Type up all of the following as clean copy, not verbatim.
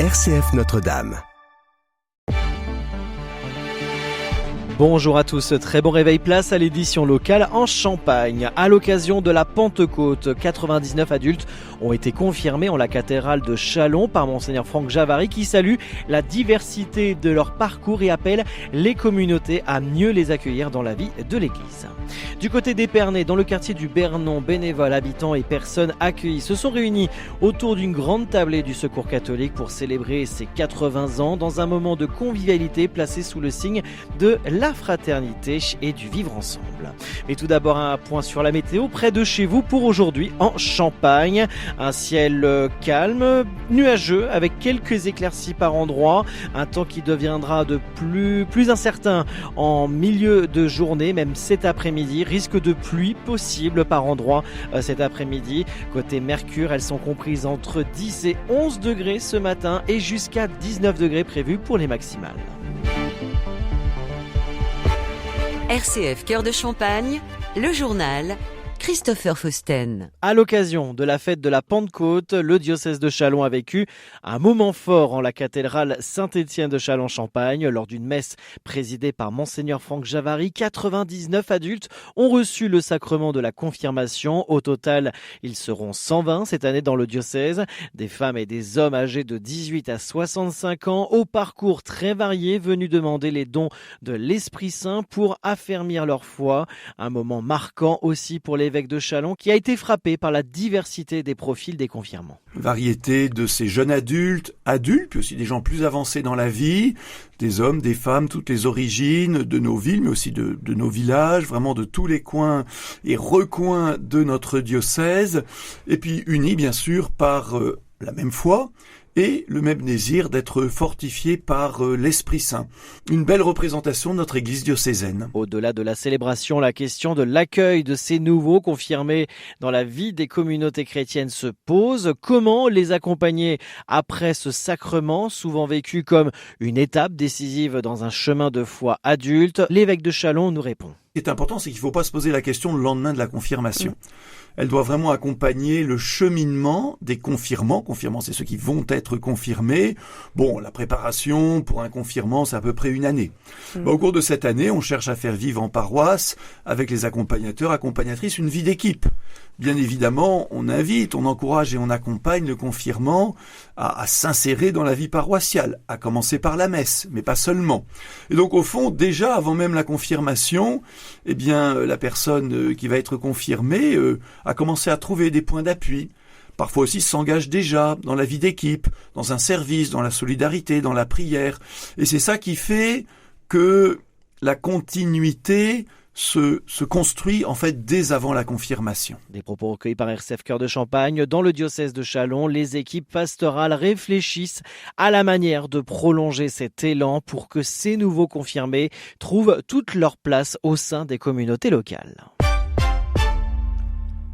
RCF Notre-Dame. Bonjour à tous, très bon réveil, place à l'édition locale en Champagne. À l'occasion de la Pentecôte, 99 adultes ont été confirmés en la cathédrale de Châlons par Monseigneur Franck Javary qui salue la diversité de leur parcours et appelle les communautés à mieux les accueillir dans la vie de l'Église. Du côté d'Épernay, dans le quartier du Bernon, bénévoles, habitants et personnes accueillies se sont réunis autour d'une grande tablée du Secours catholique pour célébrer ses 80 ans dans un moment de convivialité placé sous le signe de la fraternité et du vivre ensemble. Mais tout d'abord un point sur la météo près de chez vous pour aujourd'hui en Champagne. Un ciel calme, nuageux avec quelques éclaircies par endroits. Un temps qui deviendra de plus incertain en milieu de journée, même cet après-midi. Risque de pluie possible par endroits cet après-midi. Côté Mercure, elles sont comprises entre 10 et 11 degrés ce matin et jusqu'à 19 degrés prévus pour les maximales. RCF Cœur de Champagne, le journal Christopher Fausten. À l'occasion de la fête de la Pentecôte, le diocèse de Châlons a vécu un moment fort en la cathédrale Saint-Étienne de Châlons-Champagne. Lors d'une messe présidée par Monseigneur Franck Javary, 99 adultes ont reçu le sacrement de la confirmation. Au total, ils seront 120 cette année dans le diocèse. Des femmes et des hommes âgés de 18 à 65 ans, au parcours très varié, venus demander les dons de l'Esprit Saint pour affermir leur foi. Un moment marquant aussi pour l'évêque de Châlons qui a été frappé par la diversité des profils des confirmants. Variété de ces jeunes adultes, puis aussi des gens plus avancés dans la vie, des hommes, des femmes, toutes les origines de nos villes, mais aussi de nos villages, vraiment de tous les coins et recoins de notre diocèse, et puis unis bien sûr par la même foi et le même désir d'être fortifié par l'Esprit Saint. Une belle représentation de notre Église diocésaine. Au-delà de la célébration, la question de l'accueil de ces nouveaux confirmés dans la vie des communautés chrétiennes se pose. Comment les accompagner après ce sacrement, souvent vécu comme une étape décisive dans un chemin de foi adulte? L'évêque de Châlons nous répond. Ce qui est important, c'est qu'il ne faut pas se poser la question le lendemain de la confirmation. Elle doit vraiment accompagner le cheminement des confirmants. Confirmants, c'est ceux qui vont être confirmés. Bon, la préparation pour un confirmant, c'est à peu près une année. Au cours de cette année, on cherche à faire vivre en paroisse, avec les accompagnateurs, accompagnatrices, une vie d'équipe. Bien évidemment, on invite, on encourage et on accompagne le confirmant à s'insérer dans la vie paroissiale, à commencer par la messe, mais pas seulement. Et donc au fond, déjà avant même la confirmation, eh bien la personne qui va être confirmée a commencé à trouver des points d'appui. Parfois aussi s'engage déjà dans la vie d'équipe, dans un service, dans la solidarité, dans la prière. Et c'est ça qui fait que la continuité se construit en fait dès avant la confirmation. Des propos recueillis par RCF Cœur de Champagne. Dans le diocèse de Châlons, les équipes pastorales réfléchissent à la manière de prolonger cet élan pour que ces nouveaux confirmés trouvent toute leur place au sein des communautés locales.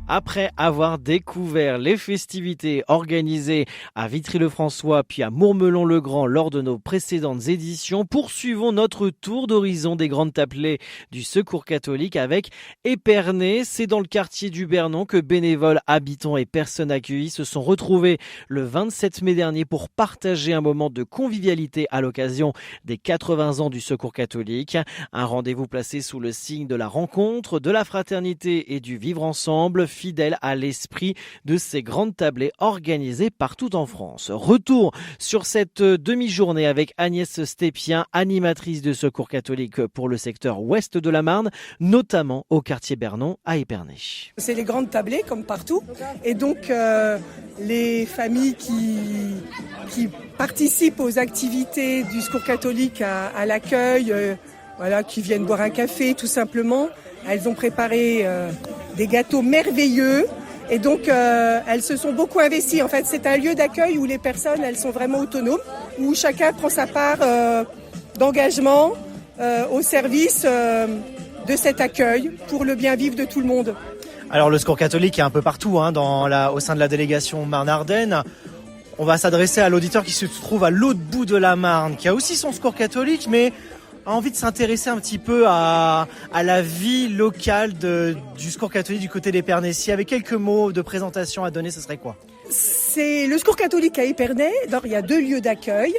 Après avoir découvert les festivités organisées à Vitry-le-François puis à Mourmelon-le-Grand lors de nos précédentes éditions, poursuivons notre tour d'horizon des grandes tablées du Secours catholique avec Épernay. C'est dans le quartier du Bernon que bénévoles, habitants et personnes accueillies se sont retrouvés le 27 mai dernier pour partager un moment de convivialité à l'occasion des 80 ans du Secours catholique. Un rendez-vous placé sous le signe de la rencontre, de la fraternité et du vivre ensemble, fidèle à l'esprit de ces grandes tablées organisées partout en France. Retour sur cette demi-journée avec Agnès Stépien, animatrice de Secours catholique pour le secteur ouest de la Marne, notamment au quartier Bernon à Épernay. C'est les grandes tablées comme partout et donc les familles qui participent aux activités du Secours catholique à l'accueil, qui viennent boire un café tout simplement. Elles ont préparé des gâteaux merveilleux et donc elles se sont beaucoup investies. En fait, c'est un lieu d'accueil où les personnes, elles sont vraiment autonomes, où chacun prend sa part d'engagement au service de cet accueil pour le bien vivre de tout le monde. Alors le Secours catholique est un peu partout au sein de la délégation Marne-Ardenne. On va s'adresser à l'auditeur qui se trouve à l'autre bout de la Marne, qui a aussi son Secours catholique, mais a envie de s'intéresser un petit peu à la vie locale du Secours catholique du côté d'Épernay. S'il y avait quelques mots de présentation à donner, ce serait quoi ? c'est le Secours catholique à Épernay. Alors, il y a 2 lieux d'accueil,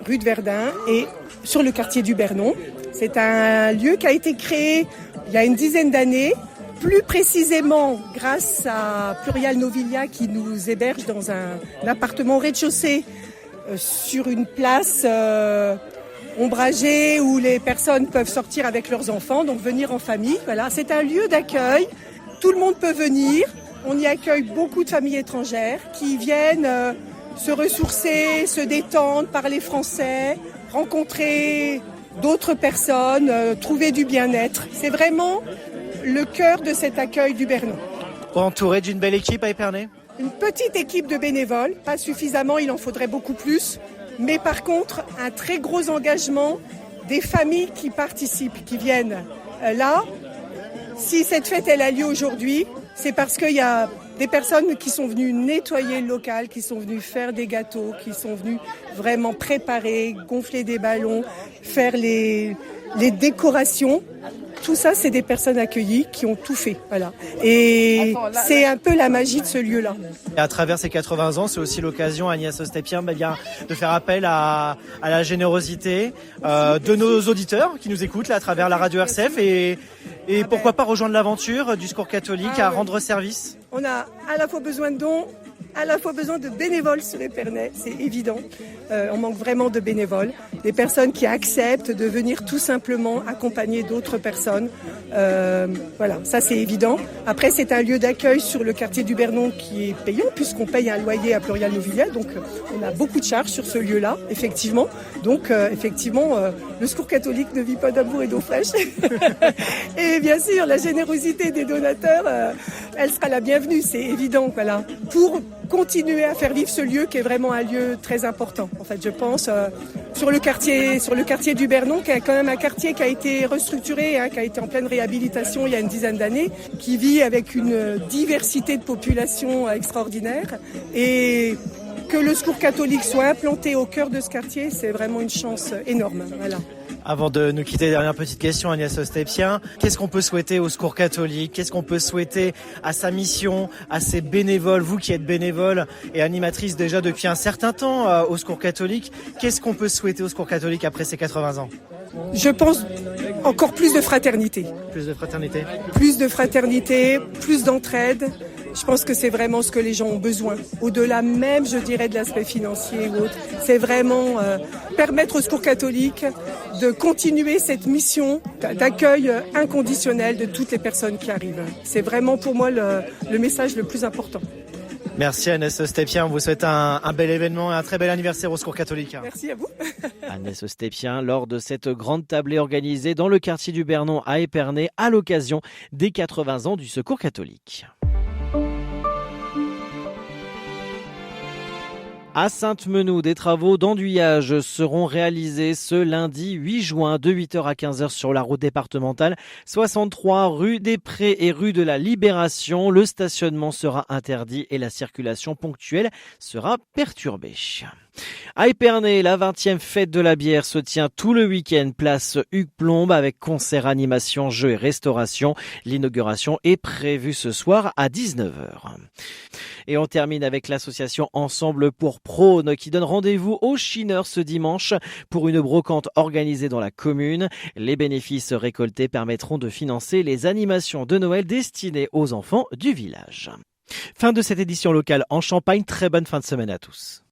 rue de Verdun et sur le quartier du Bernon. C'est un lieu qui a été créé il y a une dizaine d'années, plus précisément grâce à Plurial Novilia qui nous héberge dans un appartement au rez-de-chaussée sur une place ombragée où les personnes peuvent sortir avec leurs enfants, donc venir en famille. Voilà, c'est un lieu d'accueil, tout le monde peut venir. On y accueille beaucoup de familles étrangères qui viennent se ressourcer, se détendre, parler français, rencontrer d'autres personnes, trouver du bien-être. C'est vraiment le cœur de cet accueil du Bernon. Entouré d'une belle équipe à Épernay ? Une petite équipe de bénévoles, pas suffisamment, il en faudrait beaucoup plus. Mais par contre, un très gros engagement des familles qui participent, qui viennent là. Si cette fête elle a lieu aujourd'hui, c'est parce qu'il y a des personnes qui sont venues nettoyer le local, qui sont venues faire des gâteaux, qui sont venues vraiment préparer, gonfler des ballons, faire les décorations. Tout ça, c'est des personnes accueillies qui ont tout fait. Voilà. Et c'est un peu la magie de ce lieu-là. Et à travers ces 80 ans, c'est aussi l'occasion, Agnès Ostépien, de faire appel à la générosité de nos auditeurs qui nous écoutent là, à travers la radio RCF et pourquoi pas rejoindre l'aventure du Secours catholique à rendre service. On a à la fois besoin de dons, à la fois besoin de bénévoles sur Épernay, c'est évident. On manque vraiment de bénévoles, des personnes qui acceptent de venir tout simplement accompagner d'autres personnes. Voilà, ça c'est évident. Après, c'est un lieu d'accueil sur le quartier du Bernon qui est payant puisqu'on paye un loyer à Plurial Novilia, donc on a beaucoup de charges sur ce lieu-là, effectivement. Donc effectivement, le Secours catholique ne vit pas d'amour et d'eau fraîche. Et bien sûr, la générosité des donateurs, elle sera la bienvenue, c'est évident. Voilà, pour continuer à faire vivre ce lieu qui est vraiment un lieu très important. En fait, je pense sur le quartier du Bernon, qui est quand même un quartier qui a été restructuré, qui a été en pleine réhabilitation il y a une dizaine d'années, qui vit avec une diversité de population extraordinaire. Et que le Secours catholique soit implanté au cœur de ce quartier, c'est vraiment une chance énorme. Voilà. Avant de nous quitter, dernière petite question, Agnès Ostépien. Qu'est-ce qu'on peut souhaiter au Secours catholique ? Qu'est-ce qu'on peut souhaiter à sa mission, à ses bénévoles ? Vous qui êtes bénévole et animatrice déjà depuis un certain temps au Secours catholique, qu'est-ce qu'on peut souhaiter au Secours catholique après ces 80 ans ? Je pense encore plus de fraternité. Plus de fraternité ? Plus de fraternité, plus d'entraide. Je pense que c'est vraiment ce que les gens ont besoin. Au-delà même, je dirais, de l'aspect financier ou autre. C'est vraiment permettre au Secours catholique de continuer cette mission d'accueil inconditionnel de toutes les personnes qui arrivent. C'est vraiment pour moi le message le plus important. Merci Agnès Ostépien, on vous souhaite un bel événement et un très bel anniversaire au Secours catholique. Merci à vous. Agnès Ostépien, lors de cette grande tablée organisée dans le quartier du Bernon à Épernay à l'occasion des 80 ans du Secours catholique. À Sainte-Menou, des travaux d'enduyage seront réalisés ce lundi 8 juin de 8h à 15h sur la route départementale 63 rue des Prés et rue de la Libération. Le stationnement sera interdit et la circulation ponctuelle sera perturbée. À Épernay, la 20e fête de la bière se tient tout le week-end, place Hugues Plombe avec concert, animation, jeux et restauration. L'inauguration est prévue ce soir à 19h. Et on termine avec l'association Ensemble pour Prône qui donne rendez-vous aux Chineurs ce dimanche pour une brocante organisée dans la commune. Les bénéfices récoltés permettront de financer les animations de Noël destinées aux enfants du village. Fin de cette édition locale en Champagne, très bonne fin de semaine à tous.